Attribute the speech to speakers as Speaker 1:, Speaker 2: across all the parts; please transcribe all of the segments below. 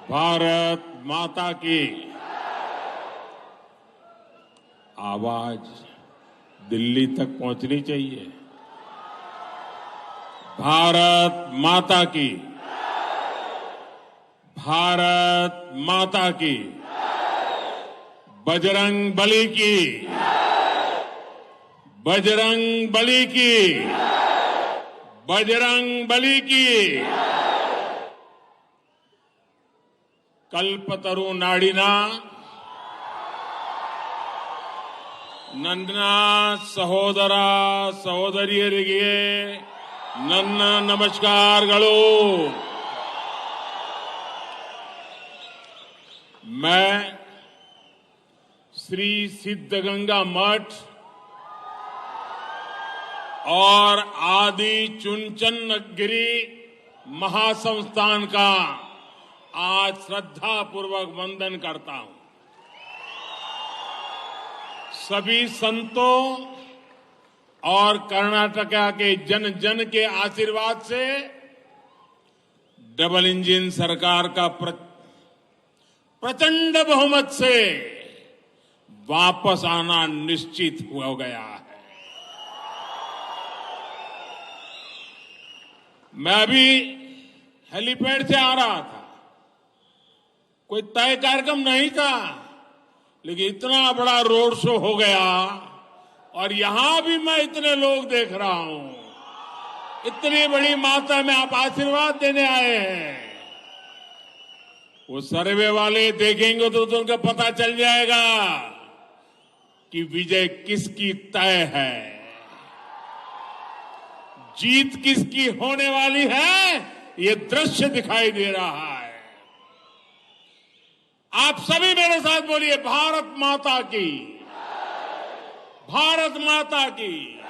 Speaker 1: भारत माता की आवाज दिल्ली तक पहुंचनी चाहिए। भारत माता की, भारत माता की, बजरंग बली की, बजरंग बली की, बजरंग बली की। कल्पतरु नाडिना ನನ್ನ ಸಹೋದರ ಸಹೋದರಿಯರಿಗೆ ನನ್ನ ನಮಸ್ಕಾರಗಳು। मैं श्री सिद्धगंगा मठ और आदि चुनचनगिरी महासंस्थान का आज श्रद्धापूर्वक वंदन करता हूं। सभी संतों और कर्नाटका के जन जन के आशीर्वाद से डबल इंजन सरकार का प्रचंड बहुमत से वापस आना निश्चित हो गया है। मैं अभी हेलीपैड से आ रहा था, कोई तय कार्यक्रम नहीं था, लेकिन इतना बड़ा रोड शो हो गया और यहां भी मैं इतने लोग देख रहा हूं। इतनी बड़ी मात्रा में आप आशीर्वाद देने आए हैं। वो सर्वे वाले देखेंगे तो उनको पता चल जाएगा कि विजय किसकी तय है, जीत किसकी होने वाली है। ये दृश्य दिखाई दे रहा है। आप सभी मेरे साथ बोलिए, भारत माता की, भारत माता की।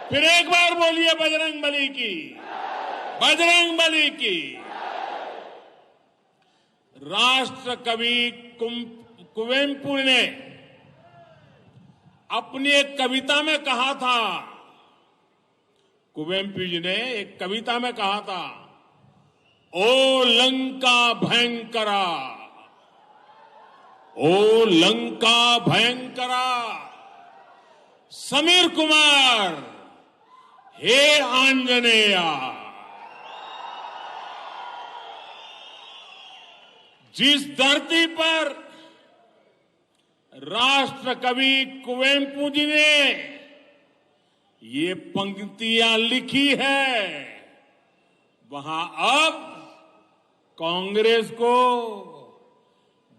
Speaker 1: फिर एक बार बोलिए, बजरंग बली की, बजरंग बली की। राष्ट्र कवि कुवेंपु ने अपनी एक कविता में कहा था, कुवेंपु जी ने एक कविता में कहा था, ओ लंका भयंकरा, ओ लंका भयंकरा, समीर कुमार हे आंजनेया। जिस धरती पर राष्ट्र कवि कुवेंपु जी ने ये पंक्तियां लिखी है, वहां अब कांग्रेस को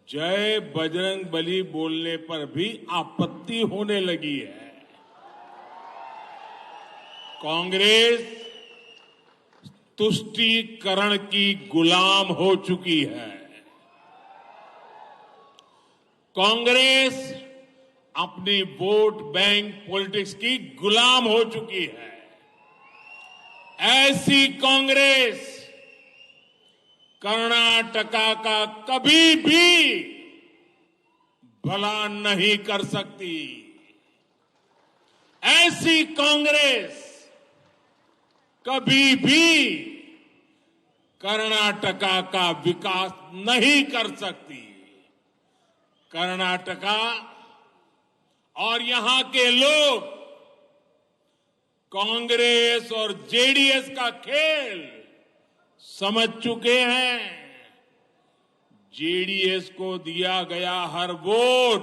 Speaker 1: जय बजरंग बली बोलने पर भी आपत्ति होने लगी है। कांग्रेस तुष्टीकरण की गुलाम हो चुकी है। कांग्रेस अपनी वोट बैंक पॉलिटिक्स की गुलाम हो चुकी है। ऐसी कांग्रेस कर्नाटका का कभी भी भला नहीं कर सकती। ऐसी कांग्रेस कभी भी कर्नाटका का विकास नहीं कर सकती। कर्नाटका और यहां के लोग कांग्रेस और जेडीएस का खेल समझ चुके हैं। जेडीएस को दिया गया हर वोट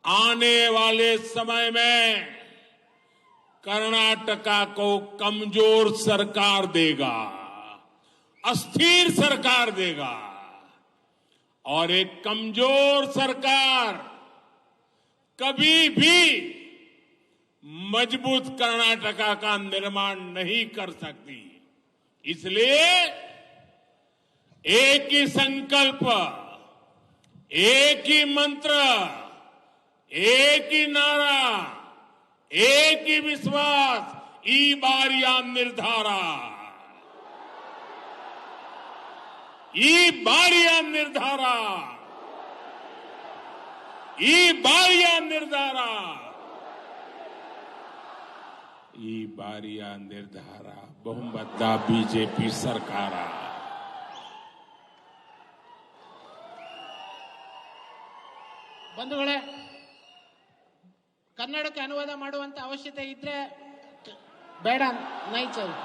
Speaker 1: आने वाले समय में कर्नाटका को कमजोर सरकार देगा, अस्थिर सरकार देगा। और एक कमजोर सरकार कभी भी मजबूत कर्नाटका का निर्माण नहीं कर सकती। इसलिए एक ही संकल्प, एक ही मंत्र, एक ही नारा, एक ही विश्वास, ई बारिया निर्धारा, ई बारिया निर्धारा, ई बारिया निर्धारा, ಈ ಬಾರಿಯ ನಿರ್ಧಾರ ಬಹುಮತ ಬಿಜೆಪಿ ಸರ್ಕಾರ।
Speaker 2: ಬಂಧುಗಳೇ, ಕನ್ನಡಕ್ಕೆ ಅನುವಾದ ಮಾಡುವಂತ ಅವಶ್ಯಕತೆ ಇದ್ರೆ ಬೇಡ, नहीं चाहिए,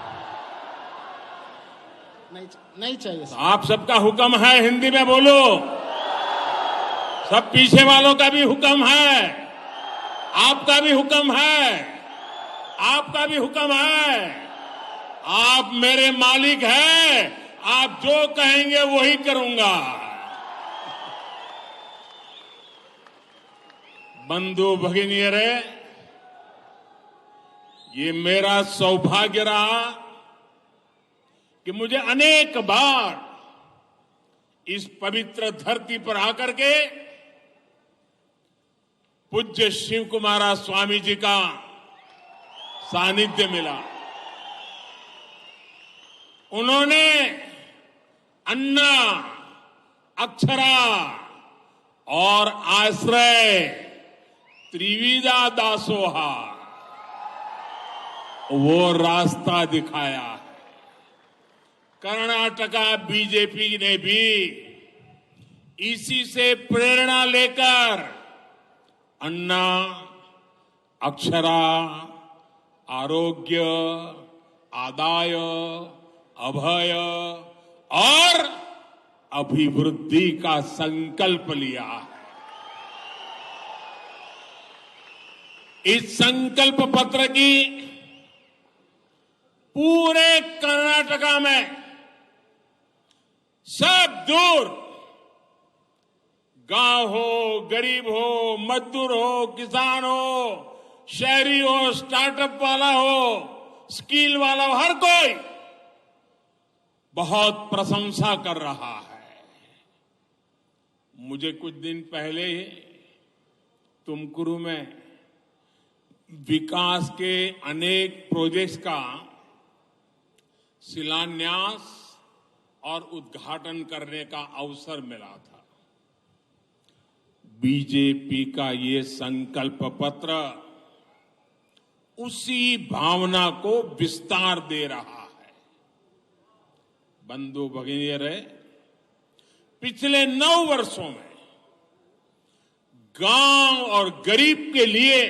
Speaker 2: नहीं चाहिए।
Speaker 1: आप सबका हुक्म है, हिंदी में बोलो। सब पीछे वालों का भी हुक्म है, आपका भी हुक्म है, आपका भी हुक्म है। आप मेरे मालिक हैं, आप जो कहेंगे वही करूंगा। बंधु भगिनियरे, ये मेरा सौभाग्य रहा कि मुझे अनेक बार इस पवित्र धरती पर आकर के पूज्य शिव कुमारा स्वामी जी का सानिध्य मिला। उन्होंने अन्ना, अक्षरा और आश्रय त्रिविधा दासोहा वो रास्ता दिखाया है। कर्नाटका बीजेपी ने भी इसी से प्रेरणा लेकर अन्ना, अक्षरा, आरोग्य, आदाय, अभय और अभिवृद्धि का संकल्प लिया है। इस संकल्प पत्र की पूरे कर्नाटका में सब दूर, गांव हो, गरीब हो, मजदूर हो, किसान हो, शहरी हो, स्टार्टअप वाला हो, स्किल वाला हो, हर कोई बहुत प्रशंसा कर रहा है। मुझे कुछ दिन पहले तुमकुरू में विकास के अनेक प्रोजेक्ट्स का शिलान्यास और उद्घाटन करने का अवसर मिला था। बीजेपी का ये संकल्प पत्र उसी भावना को विस्तार दे रहा है। बंधु भगिनियरे, पिछले 9 वर्षों में गांव और गरीब के लिए,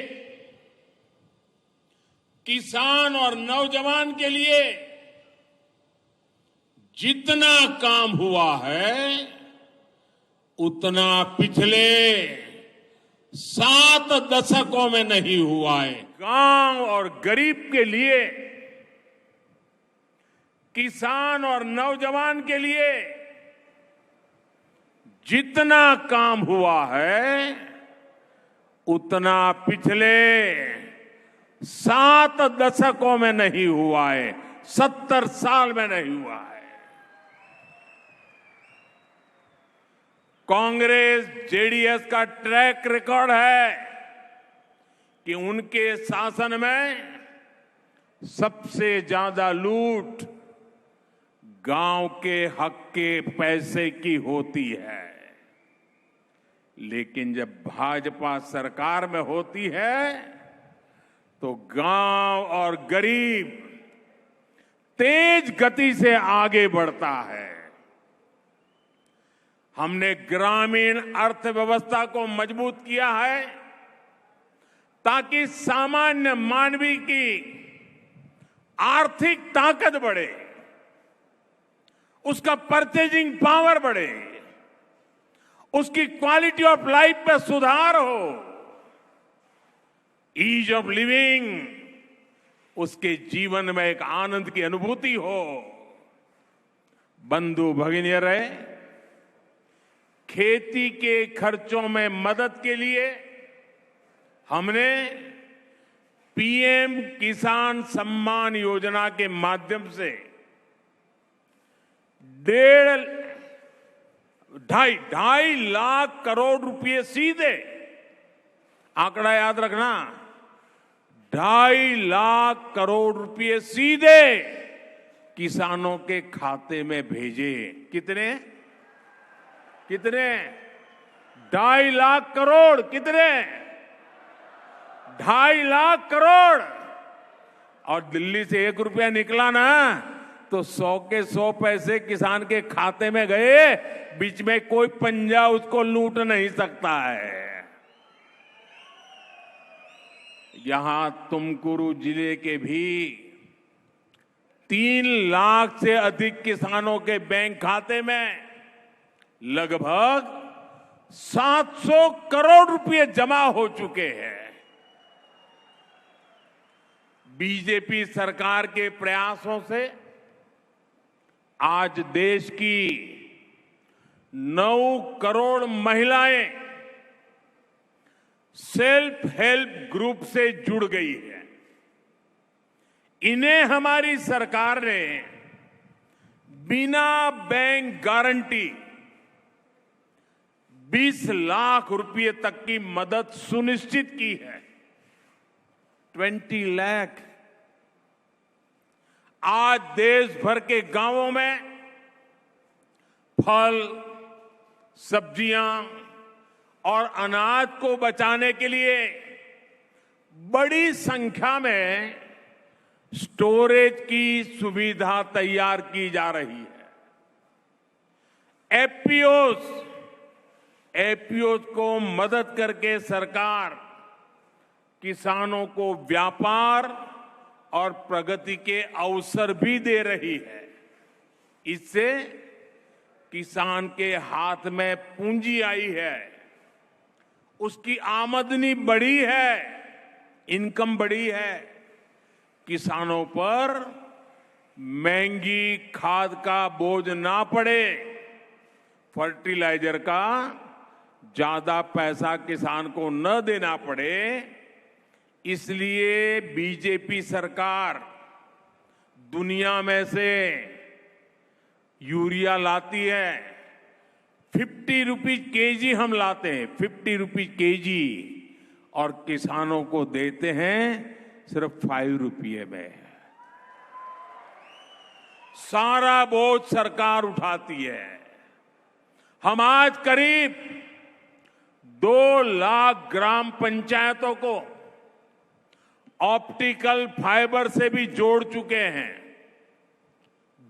Speaker 1: किसान और नौजवान के लिए जितना काम हुआ है उतना पिछले 7 दशकों में नहीं हुआ है। गांव और गरीब के लिए, किसान और नौजवान के लिए जितना काम हुआ है उतना पिछले 7 दशकों में नहीं हुआ है, 70 साल में नहीं हुआ है। कांग्रेस जेडीएस का ट्रैक रिकॉर्ड है कि उनके शासन में सबसे ज्यादा लूट गांव के हक के पैसे की होती है। लेकिन जब भाजपा सरकार में होती है तो गांव और गरीब तेज गति से आगे बढ़ता है। हमने ग्रामीण अर्थव्यवस्था को मजबूत किया है ताकि सामान्य मानवी की आर्थिक ताकत बढ़े, उसका परचेजिंग पावर बढ़े, उसकी क्वालिटी ऑफ लाइफ में सुधार हो, ईज ऑफ लिविंग, उसके जीवन में एक आनंद की अनुभूति हो। बंधु भगिनियरे, खेती के खर्चों में मदद के लिए हमने पीएम किसान सम्मान योजना के माध्यम से 2.5 लाख करोड़ रुपए सीधे, आंकड़ा याद रखना, 2.5 लाख करोड़ रुपए सीधे किसानों के खाते में भेजे। कितने? 2.5 लाख करोड़। कितने? 2.5 लाख करोड़। और दिल्ली से 1 रुपया निकला ना तो 100 के 100 पैसे किसान के खाते में गए। बीच में कोई पंजा उसको लूट नहीं सकता है। यहां तुमकुरू जिले के भी 3 लाख से अधिक किसानों के बैंक खाते में लगभग 700 करोड़ रुपए जमा हो चुके हैं। बीजेपी सरकार के प्रयासों से आज देश की 9 करोड़ महिलाएं सेल्फ हेल्प ग्रुप से जुड़ गई है। इन्हें हमारी सरकार ने बिना बैंक गारंटी 20 लाख रुपए तक की मदद सुनिश्चित की है। 20 लाख। आज देश भर के गांवों में फल, सब्जियां और अनाज को बचाने के लिए बड़ी संख्या में स्टोरेज की सुविधा तैयार की जा रही है। एपीओस को मदद करके सरकार किसानों को व्यापार और प्रगति के अवसर भी दे रही है। इससे किसान के हाथ में पूंजी आई है, उसकी आमदनी बढ़ी है, इनकम बढ़ी है। किसानों पर महंगी खाद का बोझ ना पड़े, फर्टिलाइजर का ज्यादा पैसा किसान को न देना पड़े, इसलिए बीजेपी सरकार दुनिया में से यूरिया लाती है। 50 रुपीज केजी हम लाते हैं, 50 रुपीज केजी, और किसानों को देते हैं सिर्फ 5 रुपये में। सारा बोझ सरकार उठाती है। हम आज करीब 2 लाख ग्राम पंचायतों को ऑप्टिकल फाइबर से भी जोड़ चुके हैं।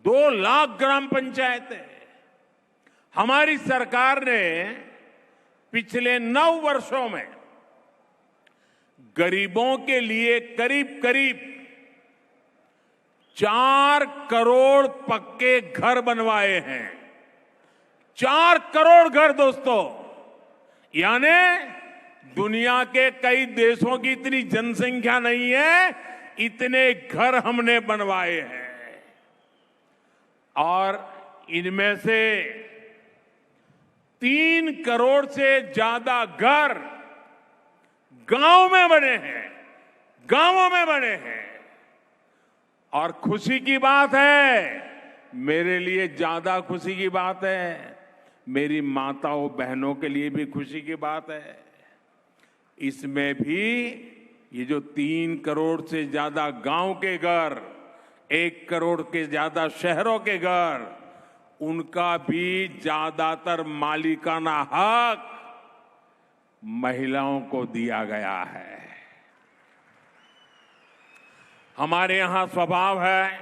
Speaker 1: 2 लाख ग्राम पंचायतें। हमारी सरकार ने पिछले 9 वर्षों में गरीबों के लिए करीब करीब 4 करोड़ पक्के घर बनवाए हैं। 4 करोड़ घर दोस्तों, यानी दुनिया के कई देशों की इतनी जनसंख्या नहीं है, इतने घर हमने बनवाए हैं। और इनमें से 3 करोड़ से ज्यादा घर गांव में बने हैं, गांवों में बने हैं। और खुशी की बात है, मेरे लिए ज्यादा खुशी की बात है, मेरी माताओं बहनों के लिए भी खुशी की बात है। इसमें भी ये जो 3 करोड़ से ज्यादा गांव के घर, 1 करोड़ के ज्यादा शहरों के घर, उनका भी ज्यादातर मालिकाना हक महिलाओं को दिया गया है। हमारे यहां स्वभाव है,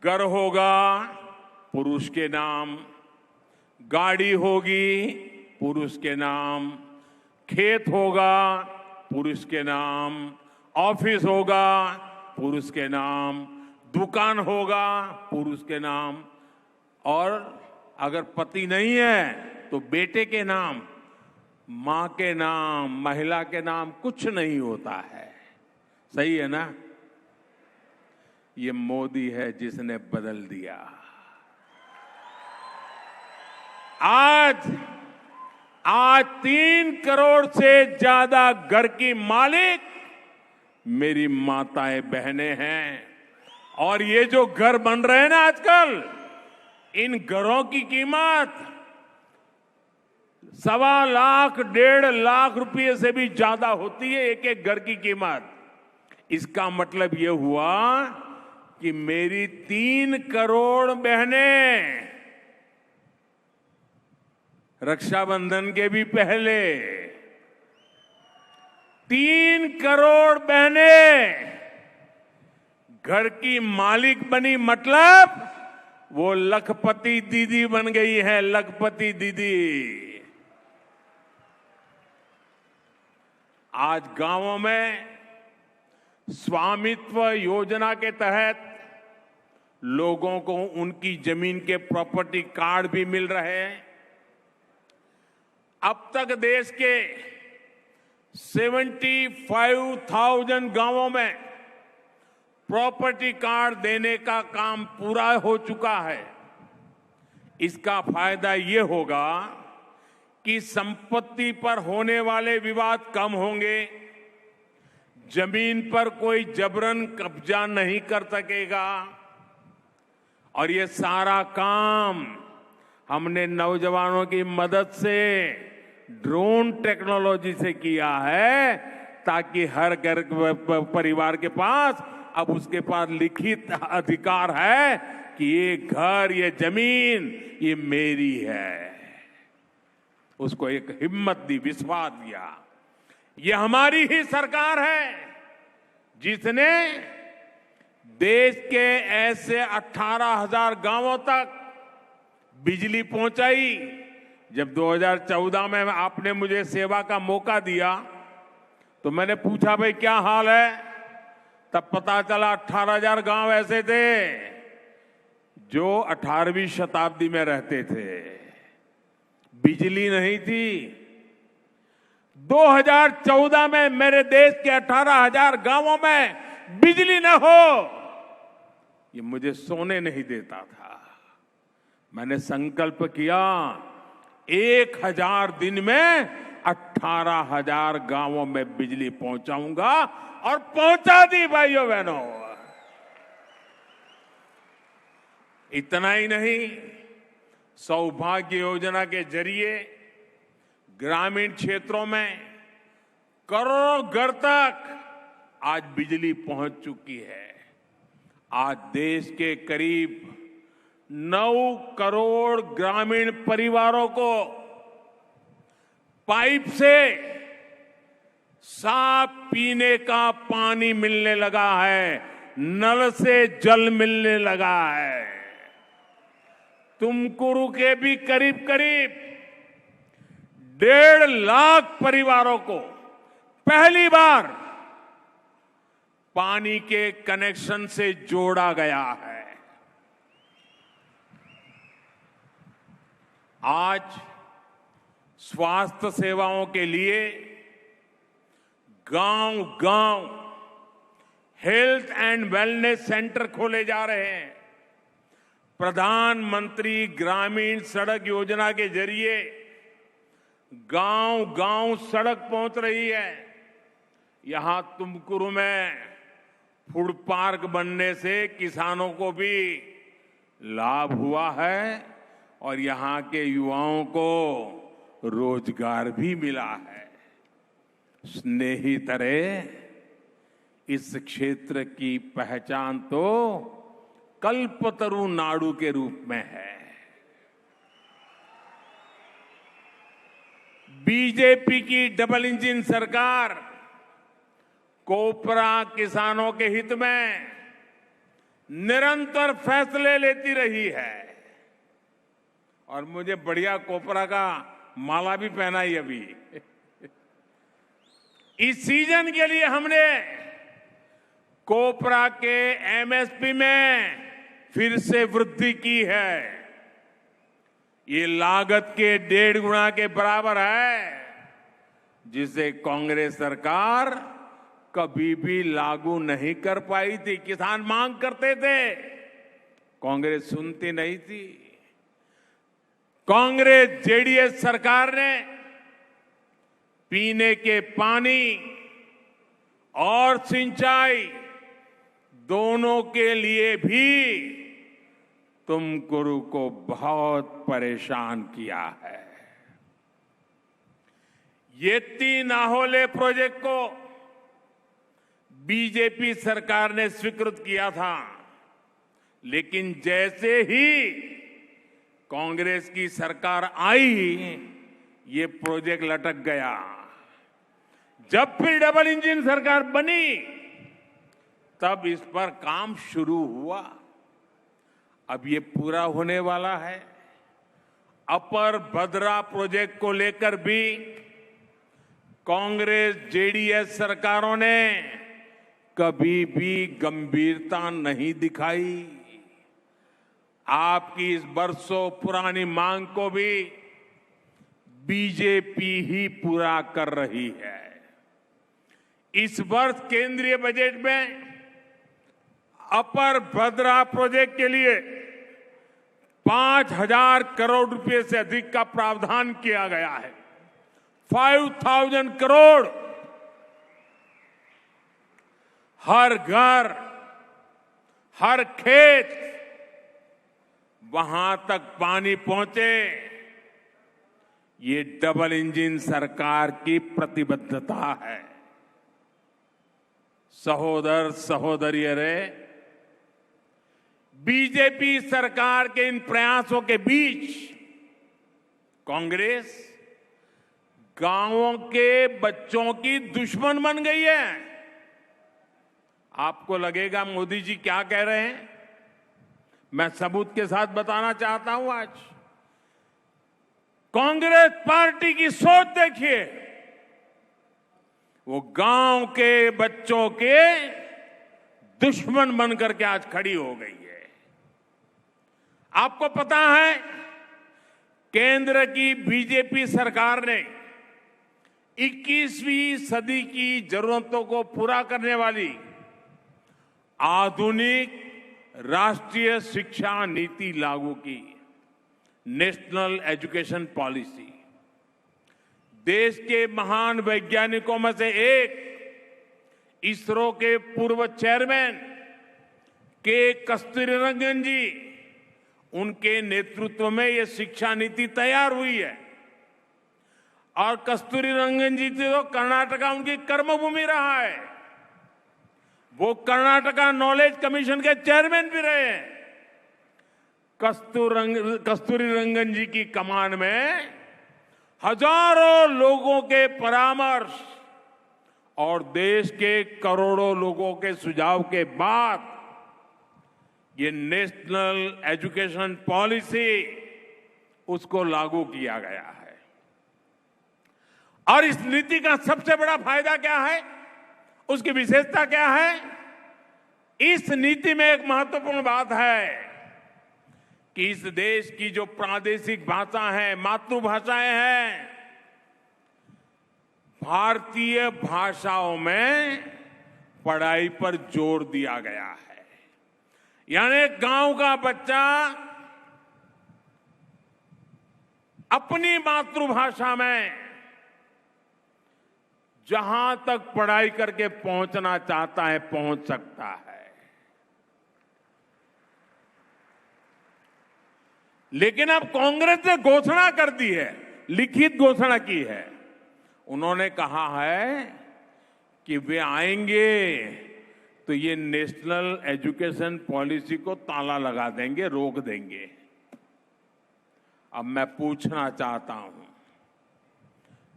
Speaker 1: घर होगा पुरुष के नाम, गाड़ी होगी पुरुष के नाम, खेत होगा पुरुष के नाम, ऑफिस होगा पुरुष के नाम, दुकान होगा पुरुष के नाम, और अगर पति नहीं है तो बेटे के नाम, मां के नाम, महिला के नाम कुछ नहीं होता है। सही है ना? ये मोदी है जिसने बदल दिया। आज 3 करोड़ से ज्यादा घर की मालिक मेरी माताएं बहनें हैं। और ये जो घर बन रहे हैं ना आजकल, इन घरों की कीमत 1.25 लाख 1.5 लाख रुपए से भी ज्यादा होती है, एक एक घर की कीमत। इसका मतलब ये हुआ कि मेरी 3 करोड़ बहनें रक्षाबंधन के भी पहले 3 करोड़ बहनें घर की मालिक बनी, मतलब वो लखपति दीदी बन गई है, लखपति दीदी। आज गांवों में स्वामित्व योजना के तहत लोगों को उनकी जमीन के प्रॉपर्टी कार्ड भी मिल रहे हैं। अब तक देश के 75,000 गांवों में प्रॉपर्टी कार्ड देने का काम पूरा हो चुका है। इसका फायदा ये होगा कि संपत्ति पर होने वाले विवाद कम होंगे, जमीन पर कोई जबरन कब्जा नहीं कर सकेगा और ये सारा काम हमने नौजवानों की मदद से ड्रोन टेक्नोलॉजी से किया है, ताकि हर घर परिवार के पास अब उसके पास लिखित अधिकार है कि ये घर, ये जमीन, ये मेरी है। उसको एक हिम्मत दी, विश्वास दिया। ये हमारी ही सरकार है जिसने देश के ऐसे 18,000 गांवों तक बिजली पहुंचाई। जब 2014 में आपने मुझे सेवा का मौका दिया तो मैंने पूछा, भाई क्या हाल है? तब पता चला 18,000 गांव ऐसे थे जो 18वीं शताब्दी में रहते थे, बिजली नहीं थी। 2014 में मेरे देश के 18,000 गांवों में बिजली न हो, ये मुझे सोने नहीं देता था। मैंने संकल्प किया 1000 दिन में 18,000 गांवों में बिजली पहुंचाऊंगा और पहुंचा दी भाइयों बहनों। इतना ही नहीं, सौभाग्य योजना के जरिए ग्रामीण क्षेत्रों में करोड़ों घर तक आज बिजली पहुंच चुकी है। आज देश के करीब 9 करोड़ ग्रामीण परिवारों को पाइप से साफ पीने का पानी मिलने लगा है, नल से जल मिलने लगा है। तुमकुरू के भी करीब करीब 1.5 लाख परिवारों को पहली बार पानी के कनेक्शन से जोड़ा गया है। आज स्वास्थ्य सेवाओं के लिए गांव-गांव हेल्थ एंड वेलनेस सेंटर खोले जा रहे हैं। प्रधानमंत्री ग्रामीण सड़क योजना के जरिए गांव-गांव सड़क पहुंच रही है। यहां तुमकुरू में फूड पार्क बनने से किसानों को भी लाभ हुआ है और यहां के युवाओं को रोजगार भी मिला है। स्नेहितरे, इस क्षेत्र की पहचान तो कल्पतरु नाडु के रूप में है। बीजेपी की डबल इंजन सरकार कोपरा किसानों के हित में निरंतर फैसले लेती रही है और मुझे बढ़िया कोपरा का माला भी पहनाई अभी। इस सीजन के लिए हमने कोपरा के एमएसपी में फिर से वृद्धि की है। ये लागत के 1.5 गुना के बराबर है, जिसे कांग्रेस सरकार कभी भी लागू नहीं कर पाई थी। किसान मांग करते थे, कांग्रेस सुनती नहीं थी। कांग्रेस जेडीएस सरकार ने पीने के पानी और सिंचाई दोनों के लिए भी तुमकुरू को बहुत परेशान किया है। ये 3 आहोले प्रोजेक्ट को बीजेपी सरकार ने स्वीकृत किया था, लेकिन जैसे ही कांग्रेस की सरकार आई, ये प्रोजेक्ट लटक गया। जब फिर डबल इंजन सरकार बनी, तब इस पर काम शुरू हुआ। अब ये पूरा होने वाला है। अपर भद्रा प्रोजेक्ट को लेकर भी कांग्रेस जेडीएस सरकारों ने कभी भी गंभीरता नहीं दिखाई। आपकी इस बरसों पुरानी मांग को भी बीजेपी ही पूरा कर रही है। इस वर्ष केंद्रीय बजट में अपर भद्रा प्रोजेक्ट के लिए 5,000 करोड़ रुपए से अधिक का प्रावधान किया गया है। 5,000 करोड़ हर घर, हर खेत, वहां तक पानी पहुंचे, ये डबल इंजन सरकार की प्रतिबद्धता है। सहोदर सहोदरियों रे, बीजेपी सरकार के इन प्रयासों के बीच कांग्रेस गांवों के बच्चों की दुश्मन बन गई है। आपको लगेगा मोदी जी क्या कह रहे हैं, मैं सबूत के साथ बताना चाहता हूं। आज कांग्रेस पार्टी की सोच देखिए, वो गांव के बच्चों के दुश्मन बनकर के आज खड़ी हो गई है। आपको पता है, केंद्र की बीजेपी सरकार ने 21वीं सदी की जरूरतों को पूरा करने वाली आधुनिक राष्ट्रीय शिक्षा नीति लागू की, नेशनल एजुकेशन पॉलिसी। देश के महान वैज्ञानिकों में से एक, इसरो के पूर्व चेयरमैन के कस्तूरीरंगन जी, उनके नेतृत्व में यह शिक्षा नीति तैयार हुई है। और कस्तूरीरंगन जी तो कर्नाटका उनकी कर्मभूमि रहा है। वो कर्नाटका नॉलेज कमीशन के चेयरमैन भी रहे हैं। कस्तूरीरंगन जी की कमान में हजारों लोगों के परामर्श और देश के करोड़ों लोगों के सुझाव के बाद ये नेशनल एजुकेशन पॉलिसी उसको लागू किया गया है। और इस नीति का सबसे बड़ा फायदा क्या है, उसकी विशेषता क्या है? इस नीति में एक महत्वपूर्ण बात है कि इस देश की जो प्रादेशिक भाषा है, मातृभाषाएं हैं, भारतीय भाषाओं में पढ़ाई पर जोर दिया गया है। यानी गांव का बच्चा अपनी मातृभाषा में जहां तक पढ़ाई करके पहुंचना चाहता है, पहुंच सकता है। लेकिन अब कांग्रेस ने घोषणा कर दी है, लिखित घोषणा की है। उन्होंने कहा है कि वे आएंगे तो ये नेशनल एजुकेशन पॉलिसी को ताला लगा देंगे, रोक देंगे। अब मैं पूछना चाहता हूं,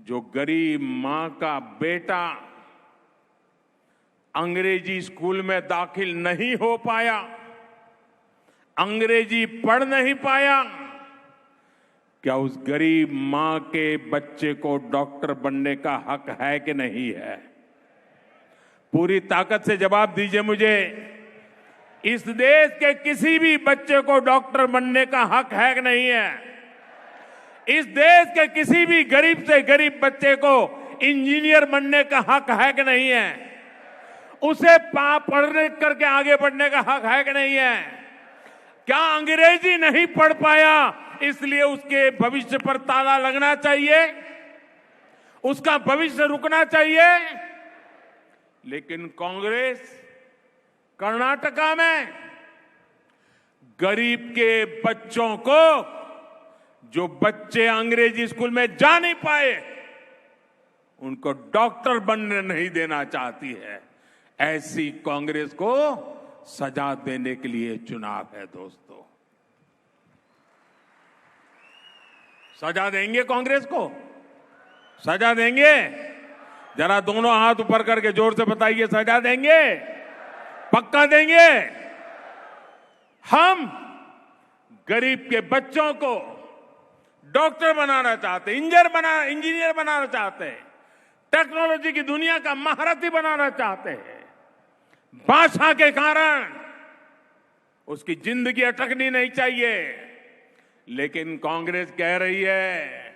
Speaker 1: जो गरीब मां का बेटा अंग्रेजी स्कूल में दाखिल नहीं हो पाया, अंग्रेजी पढ़ नहीं पाया, क्या उस गरीब मां के बच्चे को डॉक्टर बनने का हक है कि नहीं है? पूरी ताकत से जवाब दीजिए मुझे। इस देश के किसी भी बच्चे को डॉक्टर बनने का हक है कि नहीं है? इस देश के किसी भी गरीब से गरीब बच्चे को इंजीनियर बनने का हक है कि नहीं है? उसे पढ़ने करके आगे बढ़ने का हक है कि नहीं है? क्या अंग्रेजी नहीं पढ़ पाया इसलिए उसके भविष्य पर ताला लगना चाहिए? उसका भविष्य रुकना चाहिए? लेकिन कांग्रेस कर्नाटका में गरीब के बच्चों को, जो बच्चे अंग्रेजी स्कूल में जा नहीं पाए, उनको डॉक्टर बनने नहीं देना चाहती है। ऐसी कांग्रेस को सजा देने के लिए चुनाव है दोस्तों। सजा देंगे कांग्रेस को? सजा देंगे? जरा दोनों हाथ ऊपर करके जोर से बताइए, सजा देंगे? पक्का देंगे? हम गरीब के बच्चों को डॉक्टर बनाना चाहते, इंजीनियर बनाना चाहते हैं, टेक्नोलॉजी की दुनिया का महारथी बनाना चाहते हैं। भाषा के कारण उसकी जिंदगी अटकनी नहीं चाहिए। लेकिन कांग्रेस कह रही है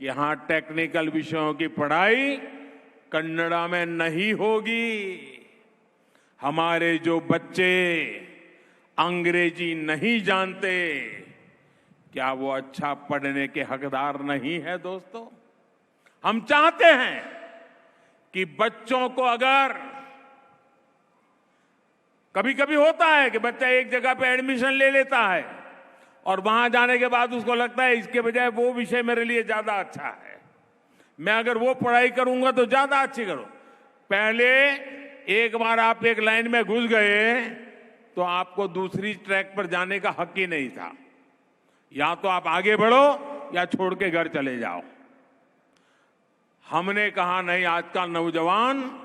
Speaker 1: कि यहां टेक्निकल विषयों की पढ़ाई कन्नड़ा में नहीं होगी। हमारे जो बच्चे अंग्रेजी नहीं जानते, क्या वो अच्छा पढ़ने के हकदार नहीं है? दोस्तों, हम चाहते हैं कि बच्चों को, अगर कभी कभी होता है कि बच्चा एक जगह पे एडमिशन ले लेता है और वहां जाने के बाद उसको लगता है इसके बजाय वो विषय मेरे लिए ज्यादा अच्छा है, मैं अगर वो पढ़ाई करूंगा तो ज्यादा अच्छी करूं। पहले एक बार आप एक लाइन में घुस गए तो आपको दूसरी ट्रैक पर जाने का हक ही नहीं था। या तो आप आगे बढ़ो या छोड़ के घर चले जाओ। हमने कहा नहीं, आज का नौजवान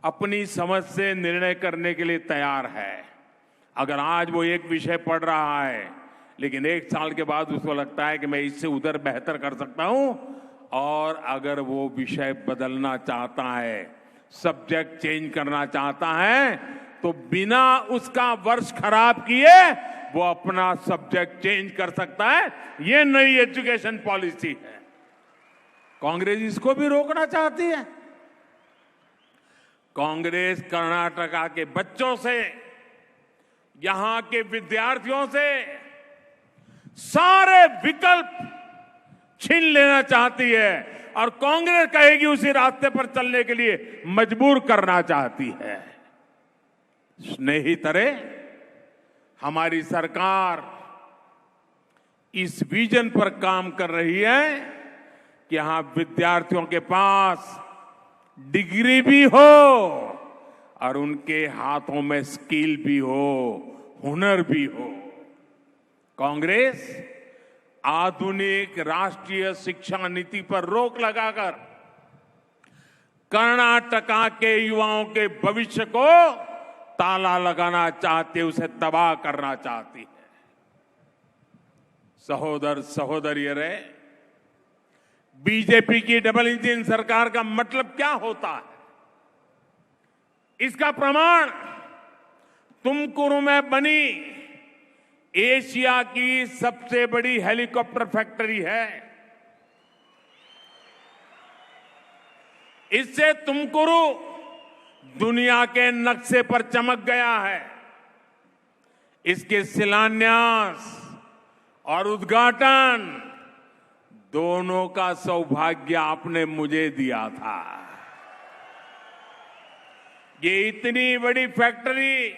Speaker 1: अपनी समझ से निर्णय करने के लिए तैयार है। अगर आज वो एक विषय पढ़ रहा है लेकिन एक साल के बाद उसको लगता है कि मैं इससे उधर बेहतर कर सकता हूं, और अगर वो विषय बदलना चाहता है, सब्जेक्ट चेंज करना चाहता है, तो बिना उसका वर्ष खराब किए वो अपना सब्जेक्ट चेंज कर सकता है। ये नई एजुकेशन पॉलिसी है। कांग्रेस इसको भी रोकना चाहती है। कांग्रेस कर्नाटका के बच्चों से, यहां के विद्यार्थियों से सारे विकल्प छीन लेना चाहती है और कांग्रेस कहेगी उसी रास्ते पर चलने के लिए मजबूर करना चाहती है। स्नेहितरे, हमारी सरकार इस विजन पर काम कर रही है कि यहां विद्यार्थियों के पास डिग्री भी हो और उनके हाथों में स्किल भी हो, हुनर भी हो। कांग्रेस आधुनिक राष्ट्रीय शिक्षा नीति पर रोक लगाकर कर्नाटका के युवाओं के भविष्य को ताला लगाना चाहती है, उसे तबाह करना चाहती है। सहोदर सहोदरियों, बीजेपी की डबल इंजन सरकार का मतलब क्या होता है? इसका प्रमाण तुमकुरू में बनी एशिया की सबसे बड़ी हेलीकॉप्टर फैक्ट्री है। इससे तुमकुरू दुनिया के नक्शे पर चमक गया है। इसके शिलान्यास और उद्घाटन दोनों का सौभाग्य आपने मुझे दिया था। ये इतनी बड़ी फैक्ट्री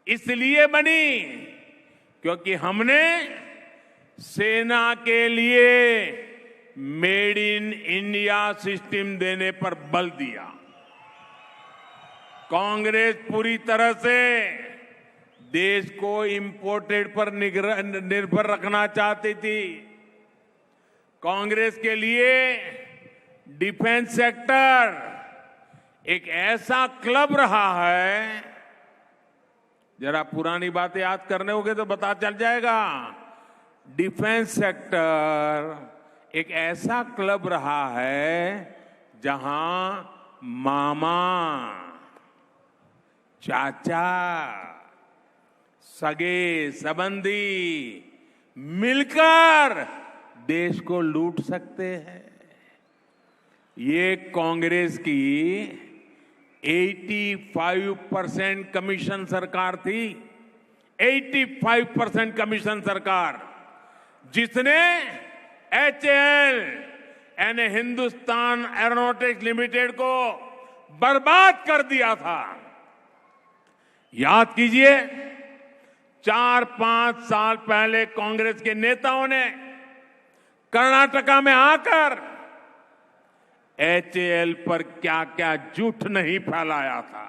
Speaker 1: इसलिए बनी क्योंकि हमने सेना के लिए मेड इन इंडिया सिस्टम देने पर बल दिया। कांग्रेस पूरी तरह से देश को इंपोर्टेड पर निर्भर रखना चाहती थी। कांग्रेस के लिए डिफेंस सेक्टर एक ऐसा क्लब रहा है, जरा पुरानी बातें याद करने होंगे तो पता चल जाएगा। डिफेंस सेक्टर एक ऐसा क्लब रहा है जहां मामा, चाचा, सगे संबंधी मिलकर देश को लूट सकते हैं। ये कांग्रेस की 85% कमीशन सरकार थी। 85% कमीशन सरकार, जिसने HAL यानी हिंदुस्तान एरोनॉटिक्स लिमिटेड को बर्बाद कर दिया था। याद कीजिए, 4-5 साल पहले कांग्रेस के नेताओं ने कर्नाटका में आकर HAL पर क्या क्या झूठ नहीं फैलाया था।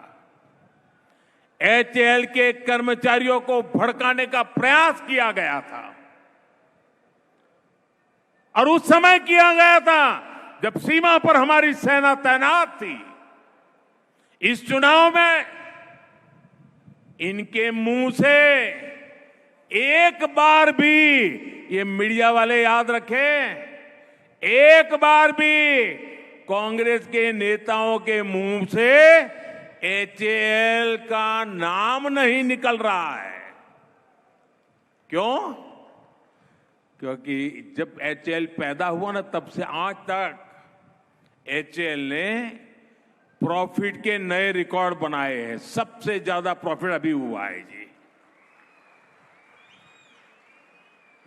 Speaker 1: HAL के कर्मचारियों को भड़काने का प्रयास किया गया था और उस समय किया गया था जब सीमा पर हमारी सेना तैनात थी। इस चुनाव में इनके मुंह से एक बार भी, ये मीडिया वाले याद रखें, एक बार भी कांग्रेस के नेताओं के मुंह से एचएएल का नाम नहीं निकल रहा है। क्यों? क्योंकि जब एचएएल पैदा हुआ ना, तब से आज तक एचएएल ने प्रॉफिट के नए रिकॉर्ड बनाए हैं। सबसे ज्यादा प्रॉफिट अभी हुआ है जी।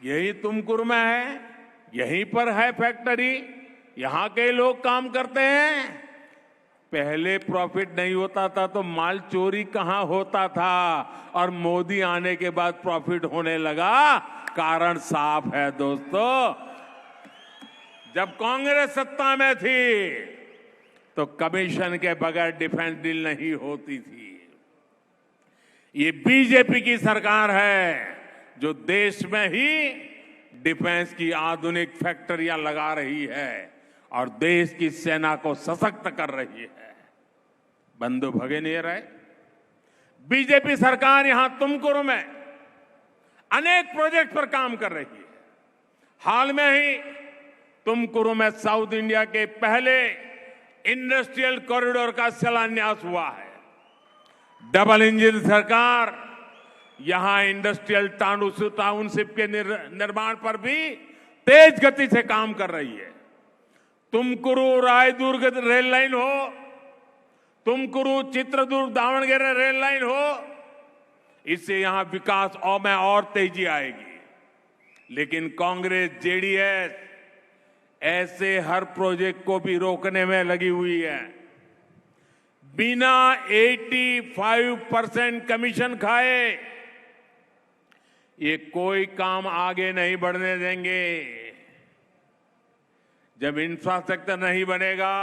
Speaker 1: यही तुमकुर में है, यहीं पर है फैक्ट्री, यहां के लोग काम करते हैं। पहले प्रॉफिट नहीं होता था तो माल चोरी कहां होता था, और मोदी आने के बाद प्रॉफिट होने लगा। कारण साफ है दोस्तों, जब कांग्रेस सत्ता में थी तो कमीशन के बगैर डिफेंस डील नहीं होती थी। ये बीजेपी की सरकार है जो देश में ही डिफेंस की आधुनिक फैक्ट्रियां लगा रही है और देश की सेना को सशक्त कर रही है। बंधु भगिनी रहे, बीजेपी सरकार यहां तुमकुर में अनेक प्रोजेक्ट पर काम कर रही है। हाल में ही तुमकुर में साउथ इंडिया के पहले इंडस्ट्रियल कॉरिडोर का शिलान्यास हुआ है। डबल इंजन सरकार यहां इंडस्ट्रियल टाउनशिप के निर्माण पर भी तेज गति से काम कर रही है। तुमकुरु रायदुर्ग रेल लाइन हो, तुमकुरु चित्रदुर्ग दावणगेरे रेल लाइन हो, इससे यहां विकास और तेजी आएगी। लेकिन कांग्रेस जेडीएस ऐसे हर प्रोजेक्ट को भी रोकने में लगी हुई है। बिना 85% कमीशन खाए ये कोई काम आगे नहीं बढ़ने देंगे। जब इंफ्रास्ट्रक्चर नहीं बनेगा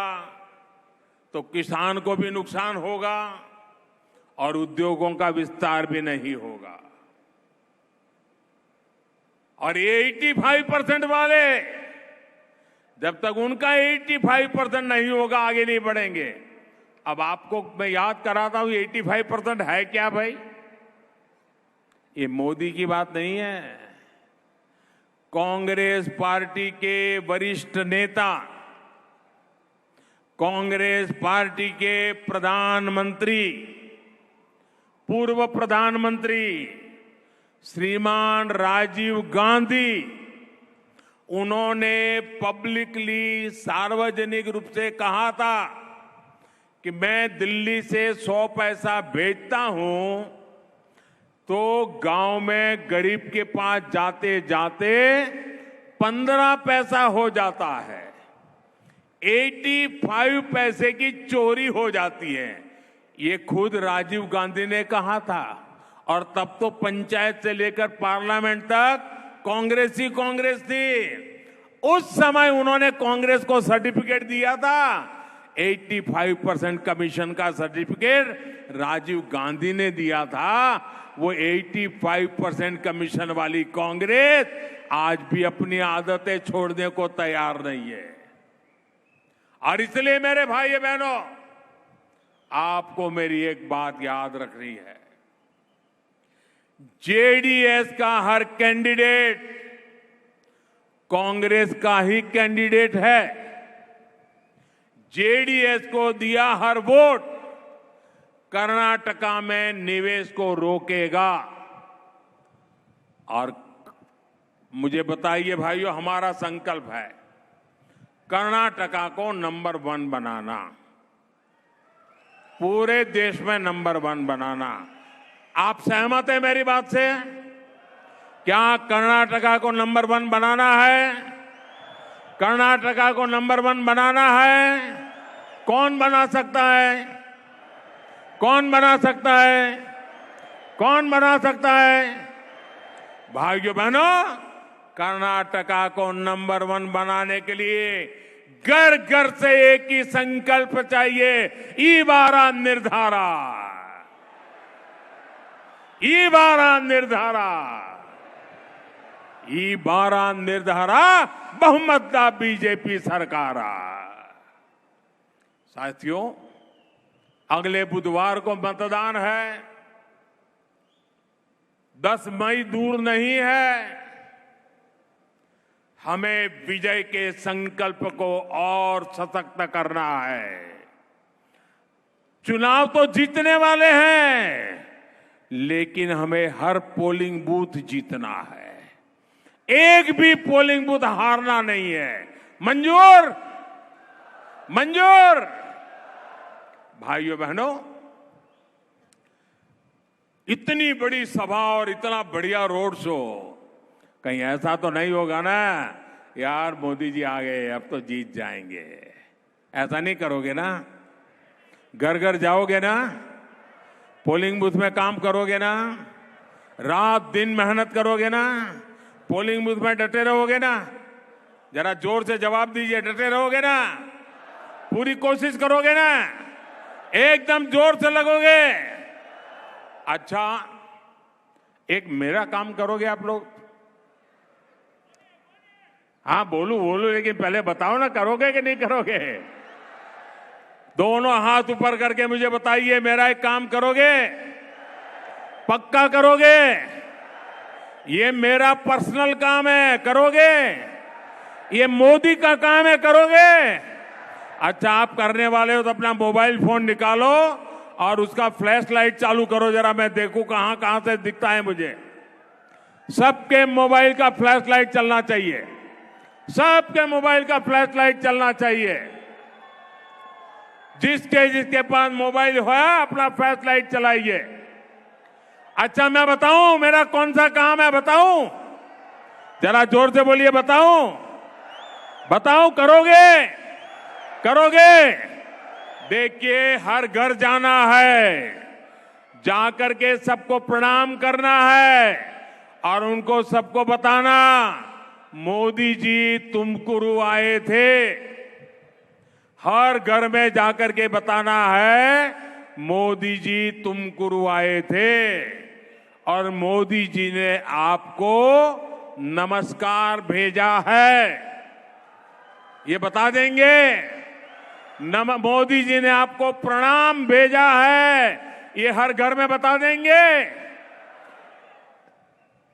Speaker 1: तो किसान को भी नुकसान होगा और उद्योगों का विस्तार भी नहीं होगा। और ये 85% वाले, जब तक उनका 85% नहीं होगा आगे नहीं बढ़ेंगे। अब आपको मैं याद कराता हूं 85% है क्या भाई? ये मोदी की बात नहीं है। कांग्रेस पार्टी के वरिष्ठ नेता, कांग्रेस पार्टी के प्रधानमंत्री, पूर्व प्रधानमंत्री श्रीमान राजीव गांधी, उन्होंने पब्लिकली सार्वजनिक रूप से कहा था कि मैं दिल्ली से 100 पैसा भेजता हूं तो गांव में गरीब के पास जाते जाते 15 पैसा हो जाता है, 85 पैसे की चोरी हो जाती है। ये खुद राजीव गांधी ने कहा था। और तब तो पंचायत से लेकर पार्लियामेंट तक कांग्रेस ही कांग्रेस थी। उस समय उन्होंने कांग्रेस को सर्टिफिकेट दिया था, 85% कमीशन का सर्टिफिकेट राजीव गांधी ने दिया था। वो 85% कमीशन वाली कांग्रेस आज भी अपनी आदतें छोड़ने को तैयार नहीं है। और इसलिए मेरे भाई बहनों, आपको मेरी एक बात याद रखनी है। जेडीएस का हर कैंडिडेट कांग्रेस का ही कैंडिडेट है। जेडीएस को दिया हर वोट कर्नाटका में निवेश को रोकेगा। और मुझे बताइए भाइयों, हमारा संकल्प है कर्नाटका को नंबर 1 बनाना, पूरे देश में नंबर 1 बनाना। आप सहमत हैं मेरी बात से? क्या कर्नाटका को नंबर 1 बनाना है? कर्नाटका को नंबर 1 बनाना है? कौन बना सकता है? कौन बना सकता है? कौन बना सकता है? भाइयों बहनों, कर्नाटका को नंबर 1 बनाने के लिए घर घर से एक ही संकल्प चाहिए, ईबारा निर्धारा, ईबारा निर्धारा, ईबारा निर्धारा बहुमत दा बीजेपी सरकार। साथियों, अगले बुधवार को मतदान है। 10 मई दूर नहीं है। हमें विजय के संकल्प को और सशक्त करना है। चुनाव तो जीतने वाले हैं, लेकिन हमें हर पोलिंग बूथ जीतना है। एक भी पोलिंग बूथ हारना नहीं है। मंजूर? मंजूर? भाइयों बहनों, इतनी बड़ी सभा और इतना बढ़िया रोड शो, कहीं ऐसा तो नहीं होगा ना यार मोदी जी आ गए अब तो जीत जाएंगे, ऐसा नहीं करोगे ना? घर घर जाओगे ना? पोलिंग बूथ में काम करोगे ना? रात दिन मेहनत करोगे ना? पोलिंग बूथ में डटे रहोगे ना? जरा जोर से जवाब दीजिए, डटे रहोगे ना? पूरी कोशिश करोगे ना? एकदम जोर से लगोगे? अच्छा, एक मेरा काम करोगे आप लोग? हाँ बोलू बोलू, लेकिन पहले बताओ ना, करोगे कि नहीं करोगे? दोनों हाथ ऊपर करके मुझे बताइए, मेरा एक काम करोगे? पक्का करोगे? ये मेरा पर्सनल काम है, करोगे? ये मोदी का काम है, करोगे? अच्छा, आप करने वाले हो तो अपना मोबाइल फोन निकालो और उसका फ्लैश लाइट चालू करो, जरा मैं देखूं कहां कहां से दिखता है मुझे। सबके मोबाइल का फ्लैश लाइट चलना चाहिए, सबके मोबाइल का फ्लैश लाइट चलना चाहिए। जिसके जिसके पास मोबाइल है अपना फ्लैश लाइट चलाइए। अच्छा, मैं बताऊं मेरा कौन सा काम है? बताऊं? जरा जोर से बोलिए, बताऊं? बताऊं, करोगे? करोगे? देखिए, हर घर जाना है, जाकर के सबको प्रणाम करना है और उनको सबको बताना, मोदी जी तुमकुरू आए थे। हर घर में जाकर के बताना है, मोदी जी तुमकुरू आए थे और मोदी जी ने आपको नमस्कार भेजा है। ये बता देंगे? मोदी जी ने आपको प्रणाम भेजा है, ये हर घर में बता देंगे।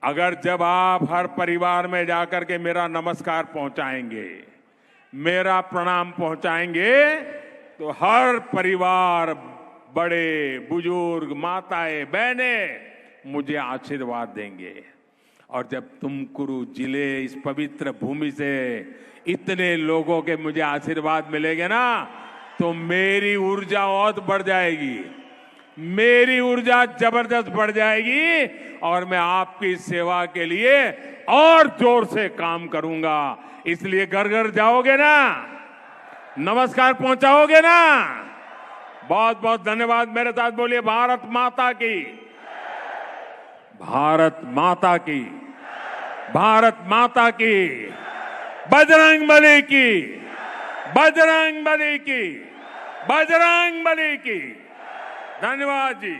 Speaker 1: अगर जब आप हर परिवार में जाकर के मेरा नमस्कार पहुंचाएंगे, मेरा प्रणाम पहुंचाएंगे, तो हर परिवार, बड़े बुजुर्ग, माताएं, बहनें मुझे आशीर्वाद देंगे। और जब तुमकुरू जिले, इस पवित्र भूमि से इतने लोगों के मुझे आशीर्वाद मिलेंगे ना, तो मेरी ऊर्जा और बढ़ जाएगी, मेरी ऊर्जा जबरदस्त बढ़ जाएगी और मैं आपकी सेवा के लिए और जोर से काम करूंगा। इसलिए घर घर जाओगे ना? नमस्कार पहुंचाओगे ना? बहुत बहुत धन्यवाद। मेरे साथ बोलिए, भारत माता की, भारत माता की, भारत माता की, बजरंग बली की, बजरंग बली की, बजरंग बली की। धन्यवाद जी।